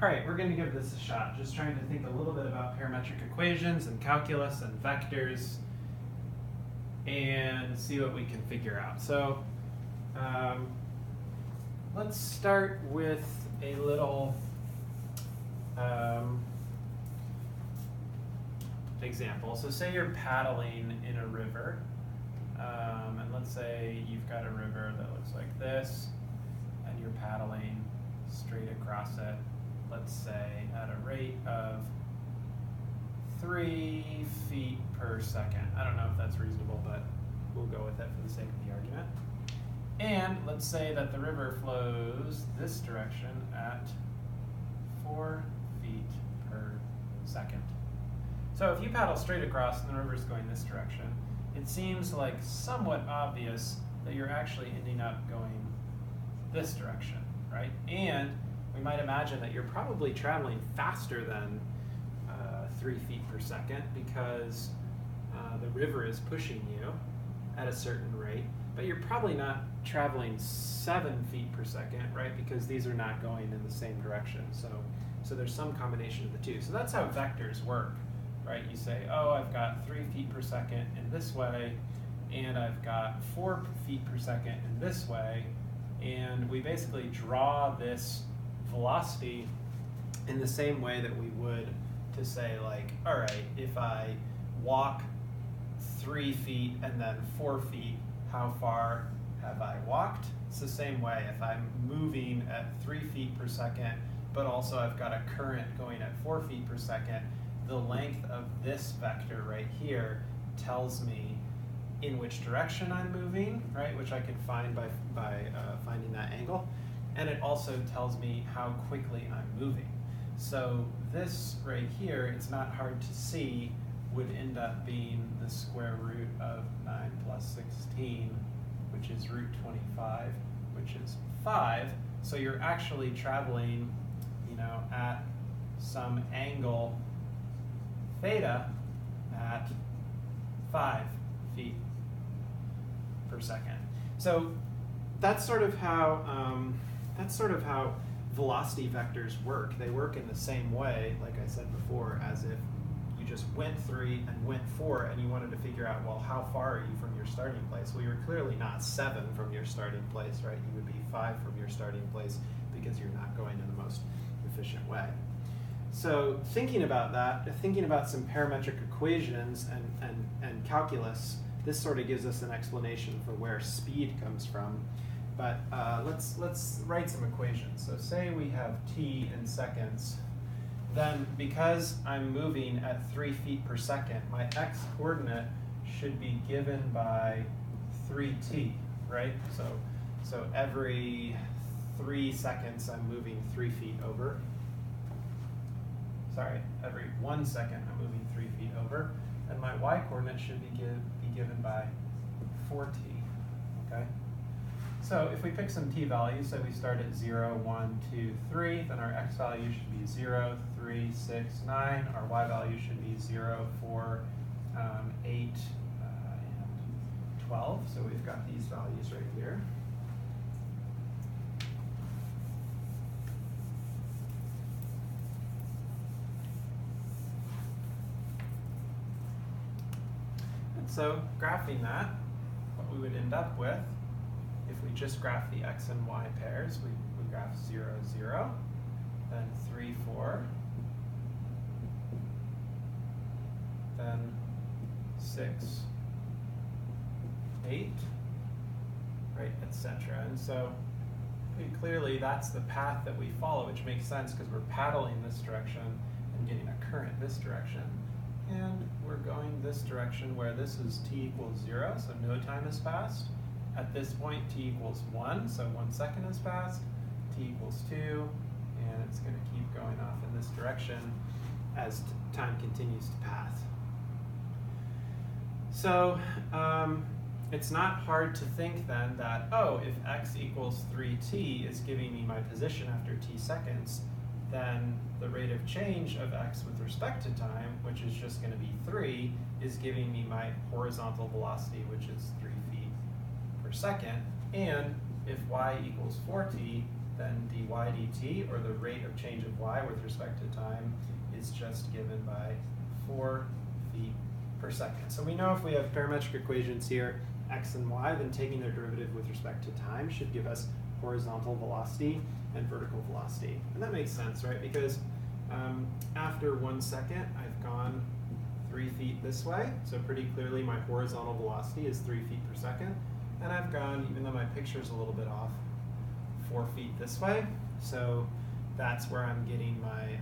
All right, we're going to give this a shot. Just trying to think a little bit about parametric equations and calculus and vectors and see what we can figure out. So let's start with a little example. So say you're paddling in a river, and let's say you've got a river that looks like this, and you're paddling straight across it, let's say at a rate of 3 feet per second. I don't know if that's reasonable, but we'll go with it for the sake of the argument. And let's say that the river flows this direction at 4 feet per second. So if you paddle straight across and the river's going this direction, it seems like somewhat obvious that you're actually ending up going this direction, right? And we might imagine that you're probably traveling faster than 3 feet per second because the river is pushing you at a certain rate, but you're probably not traveling 7 feet per second, right? Because these are not going in the same direction. So there's some combination of the two. So that's how vectors work, right? You say, oh, I've got 3 feet per second in this way, and I've got 4 feet per second in this way, and we basically draw this velocity in the same way that we would to say, like, all right, if I walk 3 feet and then 4 feet, how far have I walked? It's the same way. If I'm moving at 3 feet per second, but also I've got a current going at 4 feet per second, the length of this vector right here tells me in which direction I'm moving, right? Which I can find by finding that angle. And it also tells me how quickly I'm moving. So this right here, it's not hard to see, would end up being the square root of 9 plus 16, which is root 25, which is 5. So you're actually traveling, at some angle theta at 5 feet per second. So that's sort of how velocity vectors work. They work in the same way, like I said before, as if you just went 3 and went 4 and you wanted to figure out, well, how far are you from your starting place? Well, you're clearly not 7 from your starting place, right? You would be 5 from your starting place because you're not going in the most efficient way. So thinking about that, thinking about some parametric equations and calculus, this sort of gives us an explanation for where speed comes from. But let's write some equations. So say we have t in seconds. Then because I'm moving at 3 feet per second, my x-coordinate should be given by 3t, right? So every 3 seconds I'm moving 3 feet over. Sorry, every 1 second I'm moving 3 feet over. And my y-coordinate should be given by 4t, okay? So if we pick some t values, so we start at 0, 1, 2, 3, then our x value should be 0, 3, 6, 9. Our y value should be 0, 4, 8, and 12. So we've got these values right here. And so graphing that, what we would end up with, if we just graph the x and y pairs, we graph 0, 0, then 3, 4, then 6, 8, right, etc. And so clearly that's the path that we follow, which makes sense because we're paddling this direction and getting a current this direction. And we're going this direction where this is t equals 0, so no time has passed. At this point, t equals 1, so 1 second has passed. T equals 2, and it's going to keep going off in this direction as time continues to pass. So it's not hard to think then that, oh, if x equals 3t is giving me my position after t seconds, then the rate of change of x with respect to time, which is just going to be 3, is giving me my horizontal velocity, which is 3 feet per second. And if y equals 4t, then dy y dt, or the rate of change of y with respect to time, is just given by 4 feet per second. So we know if we have parametric equations here, x and y, then taking their derivative with respect to time should give us horizontal velocity and vertical velocity. And that makes sense, right? Because after 1 second, I've gone 3 feet this way, so pretty clearly my horizontal velocity is 3 feet per second. And I've gone, even though my picture's a little bit off, 4 feet this way. So that's where I'm getting my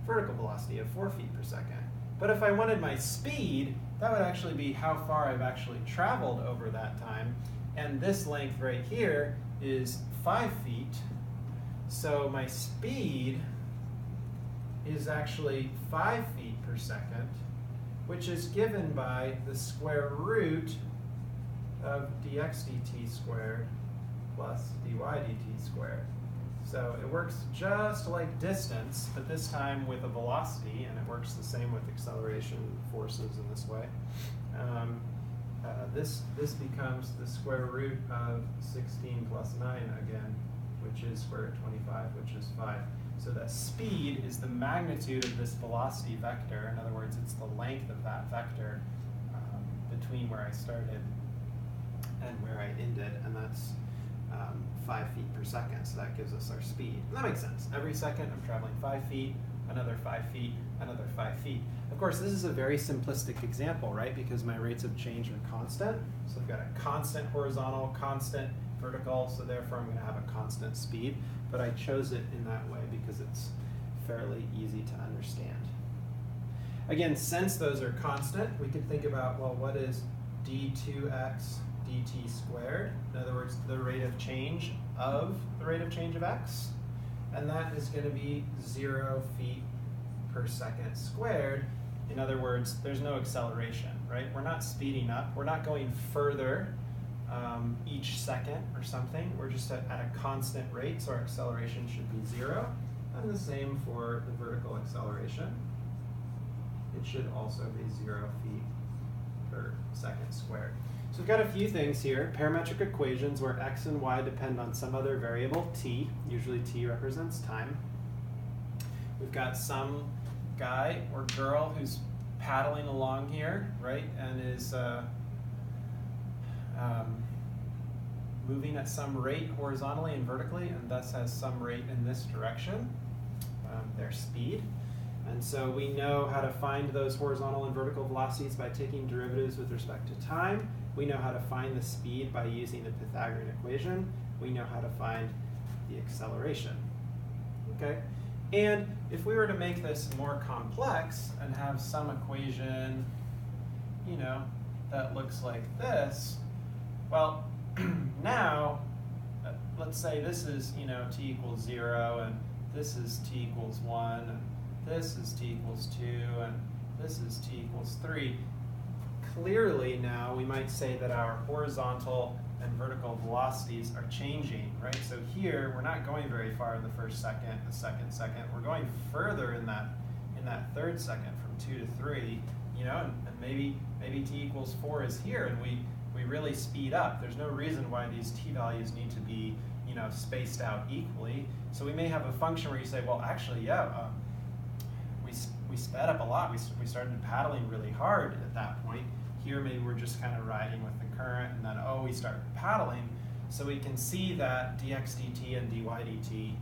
vertical velocity of 4 feet per second. But if I wanted my speed, that would actually be how far I've actually traveled over that time. And this length right here is 5 feet. So my speed is actually 5 feet per second, which is given by the square root of dx dt squared plus dy dt squared. So it works just like distance, but this time with a velocity, and it works the same with acceleration forces in this way. This becomes the square root of 16 plus 9 again, which is square root 25, which is 5. So that speed is the magnitude of this velocity vector. In other words, it's the length of that vector between where I started and where I ended, and that's 5 feet per second, so that gives us our speed. And that makes sense. Every second I'm traveling 5 feet, another 5 feet, another 5 feet. Of course, this is a very simplistic example, right? Because my rates of change are constant. So I've got a constant horizontal, constant vertical, so therefore I'm going to have a constant speed. But I chose it in that way because it's fairly easy to understand. Again, since those are constant, we could think about, well, what is d2x dt squared? In other words, the rate of change of the rate of change of x. And that is going to be 0 feet per second squared. In other words, there's no acceleration, right? We're not speeding up. We're not going further each second or something. We're just at a constant rate, so our acceleration should be 0. And the same for the vertical acceleration. It should also be 0 feet per second squared. So we've got a few things here. Parametric equations where x and y depend on some other variable, t. Usually t represents time. We've got some guy or girl who's paddling along here, right, and is moving at some rate horizontally and vertically, and thus has some rate in this direction, their speed. And so we know how to find those horizontal and vertical velocities by taking derivatives with respect to time. We know how to find the speed by using the Pythagorean equation. We know how to find the acceleration. Okay? And if we were to make this more complex and have some equation, you know, that looks like this, well, now, let's say this is, you know, t equals 0, and this is t equals 1, and this is t equals 2, and this is t equals 3. Clearly now we might say that our horizontal and vertical velocities are changing, right? So here we're not going very far in the first second, the second second. We're going further in that third second from 2 to 3, you know, and maybe t equals 4 is here, and we really speed up. There's no reason why these t values need to be, you know, spaced out equally. So we may have a function where you say, well, actually, yeah, we sped up a lot. We started paddling really hard at that point. Here maybe we're just kind of riding with the current, and then, oh, we start paddling. So we can see that dx dt and dy dt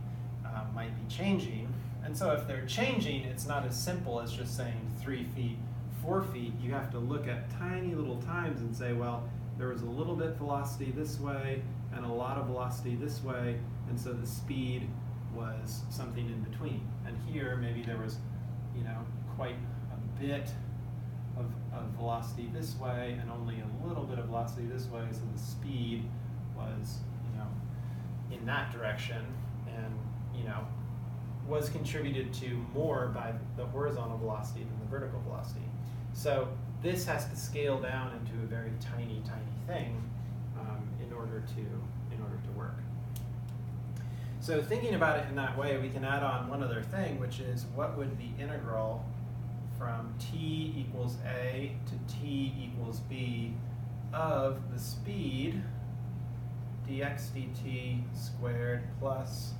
might be changing. And so if they're changing, it's not as simple as just saying 3 feet, 4 feet. You have to look at tiny little times and say, well, there was a little bit velocity this way and a lot of velocity this way, and so the speed was something in between. And here maybe there was, you know, quite a bit of velocity this way and only a little bit of velocity this way, so the speed was, you know, in that direction, and, you know, was contributed to more by the horizontal velocity than the vertical velocity. So this has to scale down into a very tiny, tiny thing in order to work. So thinking about it in that way, we can add on one other thing, which is what would the integral from t equals a to t equals b of the speed dx dt squared plus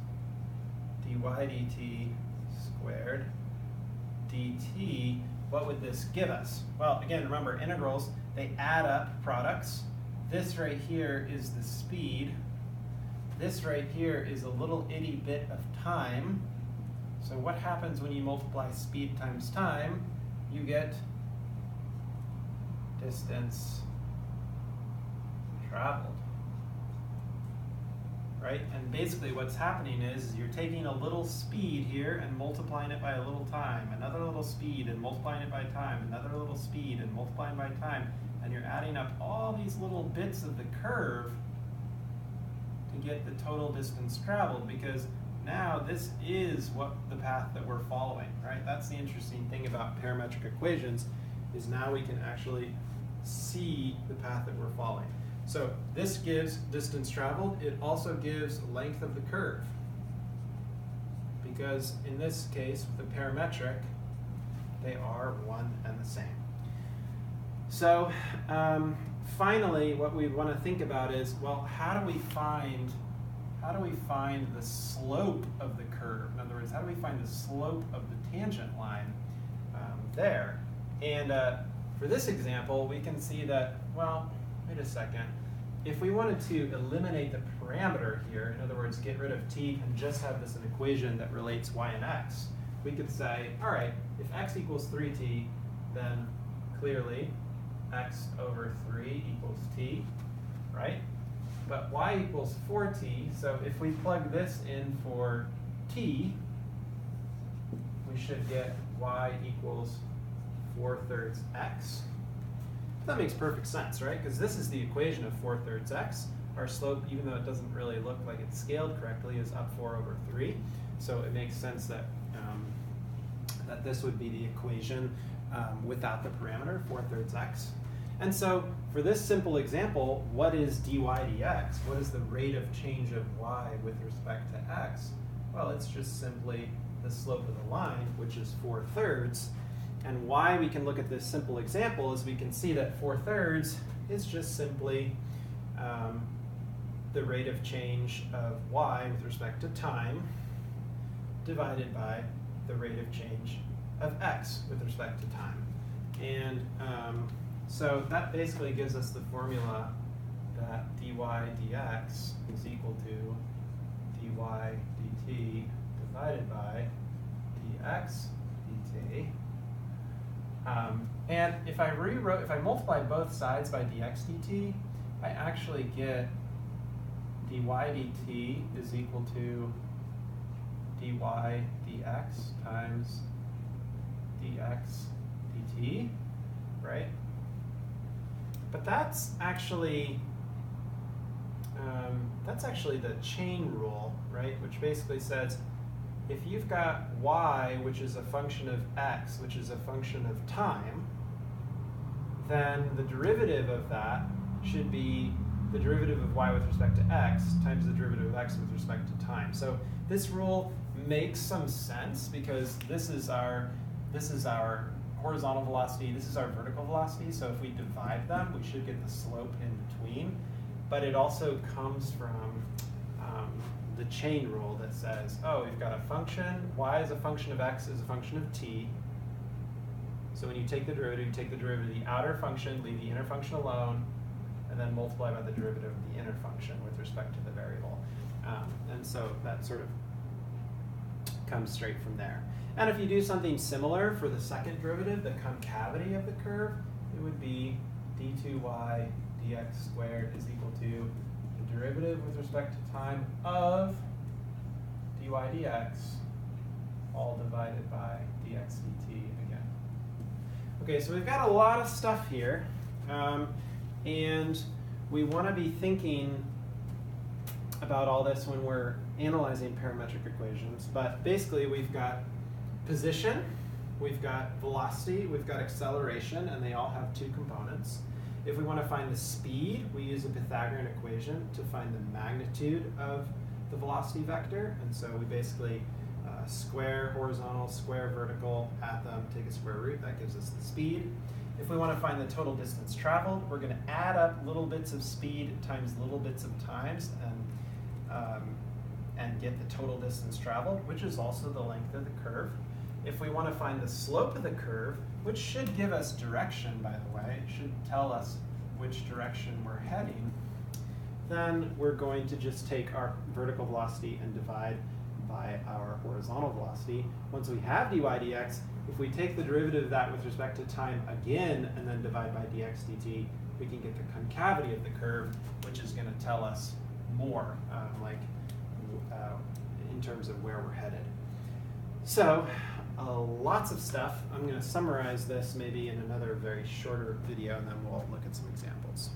dy dt squared dt, what would this give us? Well, again, remember, integrals, they add up products. This right here is the speed. This right here is a little itty bit of time. So what happens when you multiply speed times time? You get distance traveled, right? And basically what's happening is you're taking a little speed here and multiplying it by a little time, another little speed and multiplying it by time, another little speed and multiplying by time, and you're adding up all these little bits of the curve to get the total distance traveled, because now this is what the path that we're following, right? That's the interesting thing about parametric equations, is now we can actually see the path that we're following. So this gives distance traveled. It also gives length of the curve, because in this case, with the parametric, they are one and the same. So finally, what we want to think about is, well, how do we find the slope of the curve? In other words, how do we find the slope of the tangent line there? And for this example, we can see that, well, wait a second. If we wanted to eliminate the parameter here, in other words, get rid of t and just have this an equation that relates y and x, we could say, all right, if x equals 3t, then clearly x over 3 equals t, right? But y equals 4t, so if we plug this in for t, we should get y equals 4/3 x. That makes perfect sense, right? Because this is the equation of 4/3 x. Our slope, even though it doesn't really look like it's scaled correctly, is up 4/3. So it makes sense that, that this would be the equation without the parameter, 4/3 x. And so for this simple example, what is dy dx? What is the rate of change of y with respect to x? Well, it's just simply the slope of the line, which is 4/3. And why we can look at this simple example is we can see that 4/3 is just simply the rate of change of y with respect to time divided by the rate of change of x with respect to time. And so that basically gives us the formula that dy dx is equal to dy dt divided by dx dt. And if I multiply both sides by dx dt, I actually get dy dt is equal to dy dx times dx dt, right? But that's actually the chain rule, right? Which basically says, if you've got y, which is a function of x, which is a function of time, then the derivative of that should be the derivative of y with respect to x times the derivative of x with respect to time. So this rule makes some sense, because this is our horizontal velocity, this is our vertical velocity, so if we divide them, we should get the slope in between. But it also comes from the chain rule that says, oh, we've got a function, y is a function of x is a function of t. So when you take the derivative, you take the derivative of the outer function, leave the inner function alone, and then multiply by the derivative of the inner function with respect to the variable. And so that sort of comes straight from there. And if you do something similar for the second derivative, the concavity of the curve, it would be d2y dx squared is equal to the derivative with respect to time of dy dx, all divided by dx dt again. Okay, so we've got a lot of stuff here, and we want to be thinking about all this when we're analyzing parametric equations. But basically, we've got position, we've got velocity, we've got acceleration, and they all have two components. If we want to find the speed, we use a Pythagorean equation to find the magnitude of the velocity vector. And so we basically square horizontal, square vertical, add them, take a square root. That gives us the speed. If we want to find the total distance traveled, we're going to add up little bits of speed times little bits of times and get the total distance traveled, which is also the length of the curve. If we want to find the slope of the curve, which should give us direction, by the way, it should tell us which direction we're heading, then we're going to just take our vertical velocity and divide by our horizontal velocity. Once we have dy dx, if we take the derivative of that with respect to time again and then divide by dx dt, we can get the concavity of the curve, which is going to tell us more, in terms of where we're headed. So, lots of stuff. I'm going to summarize this maybe in another very shorter video, and then we'll look at some examples.